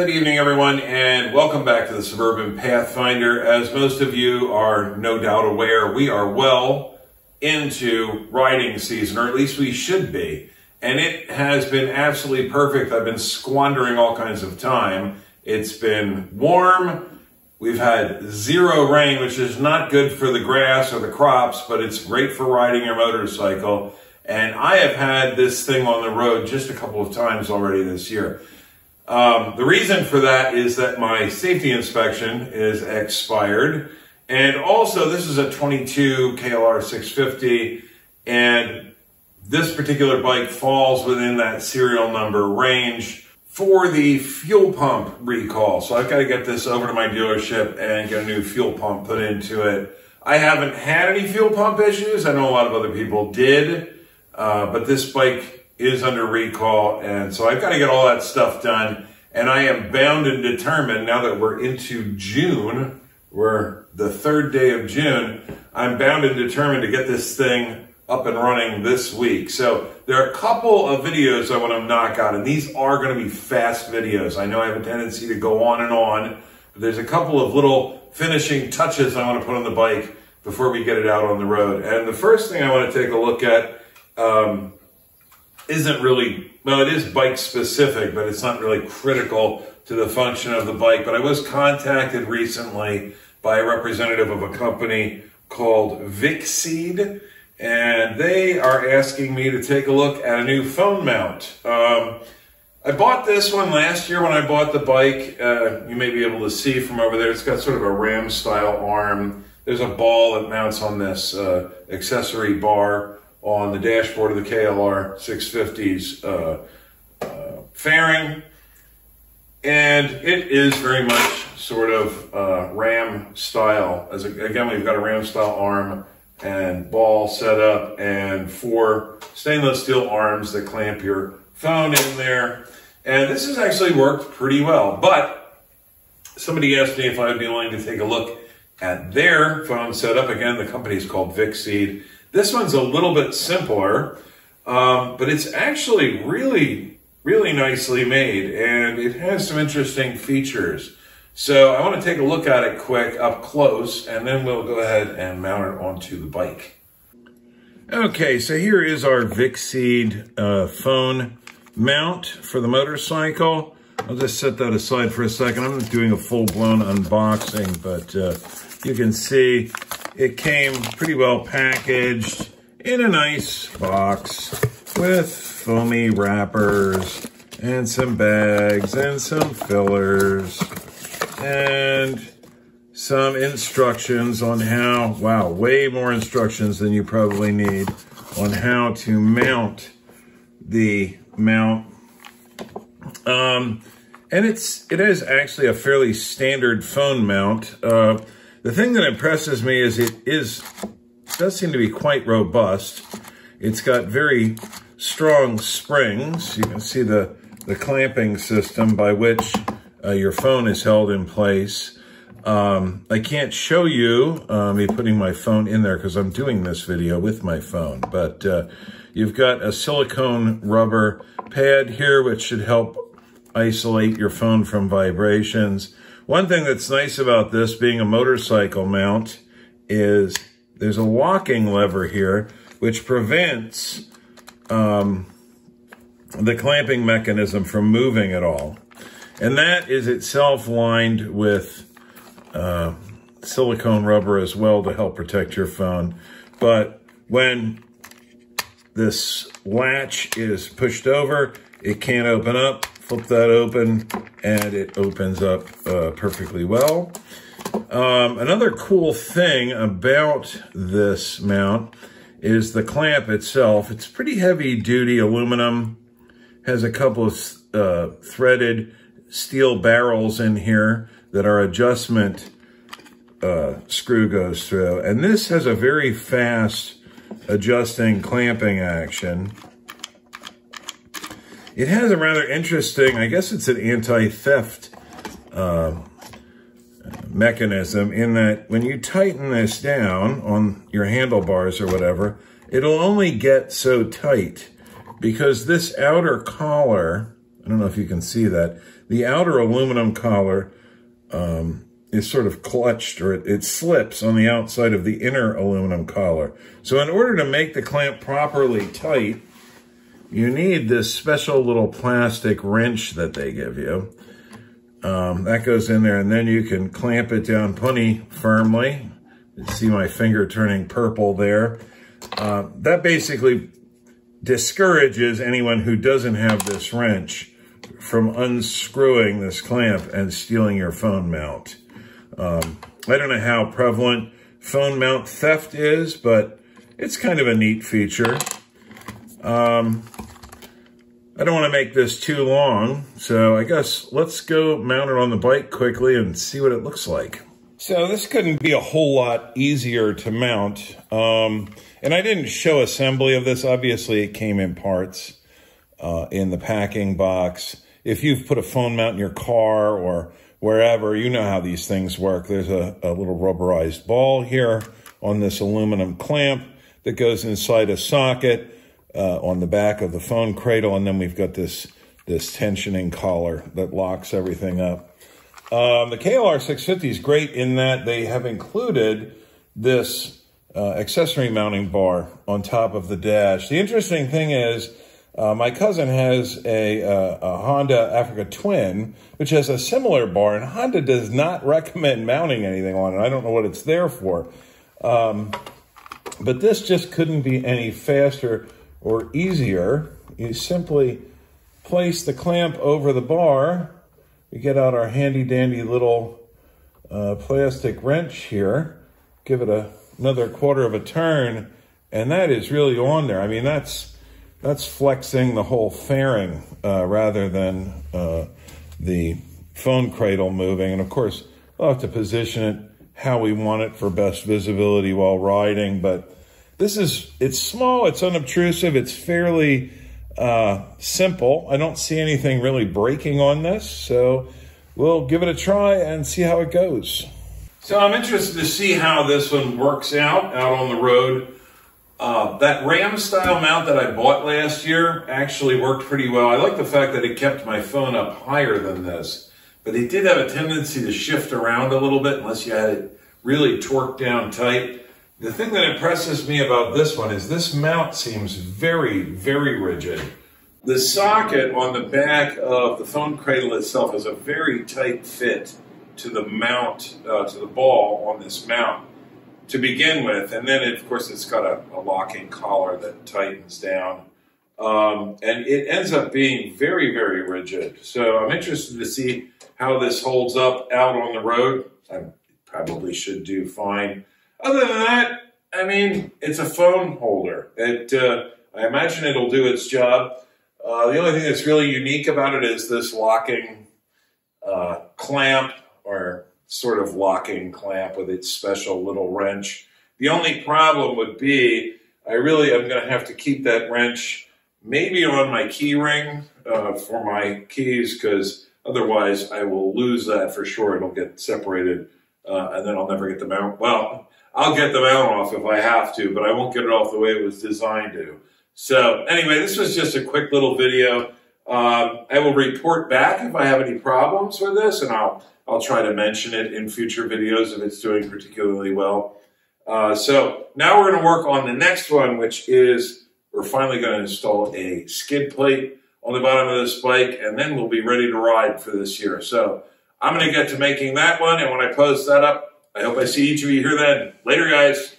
Good evening, everyone, and welcome back to the Suburban Pathfinder. As most of you are no doubt aware, we are well into riding season, or at least we should be. And it has been absolutely perfect. I've been squandering all kinds of time. It's been warm. We've had zero rain, which is not good for the grass or the crops, but it's great for riding your motorcycle. And I have had this thing on the road just a couple of times already this year. The reason for that is that my safety inspection is expired. And also, this is a 22 KLR 650, and this particular bike falls within that serial number range for the fuel pump recall. So I've got to get this over to my dealership and get a new fuel pump put into it. I haven't had any fuel pump issues. I know a lot of other people did, but this bike is under recall, and so I've got to get all that stuff done. And I am bound and determined, now that we're into June, we're the third day of June, I'm bound and determined to get this thing up and running this week. So there are a couple of videos I want to knock out, and these are going to be fast videos. I know I have a tendency to go on and on, but there's a couple of little finishing touches I want to put on the bike before we get it out on the road. And the first thing I want to take a look at isn't really, well, it is bike specific, but it's not really critical to the function of the bike. But I was contacted recently by a representative of a company called Vicseed, and they are asking me to take a look at a new phone mount. I bought this one last year when I bought the bike. You may be able to see from over there, it's got sort of a ram style arm. There's a ball that mounts on this accessory bar on the dashboard of the KLR 650's fairing. And it is very much sort of ram style. Again, we've got a ram style arm and ball set up and 4 stainless steel arms that clamp your phone in there. And this has actually worked pretty well. But somebody asked me if I would be willing to take a look at their phone setup. Again, the company is called Vicseed. This one's a little bit simpler, but it's actually really nicely made, and it has some interesting features. So I want to take a look at it quick up close, and then we'll go ahead and mount it onto the bike. Okay, so here is our Vicseed phone mount for the motorcycle. I'll just set that aside for a second. I'm not doing a full-blown unboxing, but you can see it came pretty well packaged in a nice box with foamy wrappers and some bags and some fillers and some instructions on how, wow, way more instructions than you probably need on how to mount the mount. And it is actually a fairly standard phone mount. The thing that impresses me is it does seem to be quite robust. It's got very strong springs. You can see the clamping system by which your phone is held in place. I can't show you me putting my phone in there because I'm doing this video with my phone, but you've got a silicone rubber pad here which should help isolate your phone from vibrations. One thing that's nice about this being a motorcycle mount is there's a locking lever here which prevents the clamping mechanism from moving at all. And that is itself lined with silicone rubber as well to help protect your phone. But when this latch is pushed over, it can't open up. Flip that open, and it opens up perfectly well. Another cool thing about this mount is the clamp itself. It's pretty heavy-duty aluminum. Has a couple of threaded steel barrels in here that our adjustment screw goes through. And this has a very fast adjusting clamping action. It has a rather interesting, I guess it's an anti-theft mechanism in that when you tighten this down on your handlebars or whatever, it'll only get so tight because this outer collar, I don't know if you can see that, the outer aluminum collar is sort of clutched, or it slips on the outside of the inner aluminum collar. So in order to make the clamp properly tight, you need this special little plastic wrench that they give you. That goes in there, and then you can clamp it down plenty firmly. You see my finger turning purple there. That basically discourages anyone who doesn't have this wrench from unscrewing this clamp and stealing your phone mount. I don't know how prevalent phone mount theft is, but it's kind of a neat feature. I don't want to make this too long, so I guess let's go mount it on the bike quickly and see what it looks like. So this couldn't be a whole lot easier to mount. And I didn't show assembly of this. Obviously, it came in parts in the packing box. If you've put a phone mount in your car or wherever, you know how these things work. There's a little rubberized ball here on this aluminum clamp that goes inside a socket on the back of the phone cradle, and then we've got this tensioning collar that locks everything up. The KLR 650 is great in that they have included this accessory mounting bar on top of the dash. The interesting thing is, my cousin has a Honda Africa Twin, which has a similar bar, and Honda does not recommend mounting anything on it. I don't know what it's there for. But this just couldn't be any faster or easier. You simply place the clamp over the bar. We get out our handy-dandy little plastic wrench here, give it another quarter of a turn, and that is really on there. I mean, that's flexing the whole fairing rather than the phone cradle moving. And of course, we'll have to position it how we want it for best visibility while riding. But it's small, it's unobtrusive, it's fairly simple. I don't see anything really breaking on this, so we'll give it a try and see how it goes. So I'm interested to see how this one works out on the road. That Ram style mount that I bought last year actually worked pretty well. I like the fact that it kept my phone up higher than this, but it did have a tendency to shift around a little bit unless you had it really torqued down tight. The thing that impresses me about this one is this mount seems very, very rigid. The socket on the back of the phone cradle itself is a very tight fit to the mount, to the ball on this mount to begin with. And then, of course, it's got a locking collar that tightens down. And it ends up being very, very rigid. So I'm interested to see how this holds up out on the road. I probably should do fine. Other than that, I mean, it's a phone holder. I imagine it'll do its job. The only thing that's really unique about it is this locking clamp, or sort of locking clamp with its special little wrench. The only problem would be I really am going to have to keep that wrench maybe on my key ring for my keys, because otherwise I will lose that for sure. It'll get separated and then I'll never get the mount. Well, I'll get the mount off if I have to, but I won't get it off the way it was designed to. So anyway, this was just a quick little video. I will report back if I have any problems with this, and I'll try to mention it in future videos if it's doing particularly well. So now we're going to work on the next one, which is we're finally going to install a skid plate on the bottom of this bike, and then we'll be ready to ride for this year. So I'm going to get to making that one, and when I post that up, I hope I see each of you here then. Later, guys.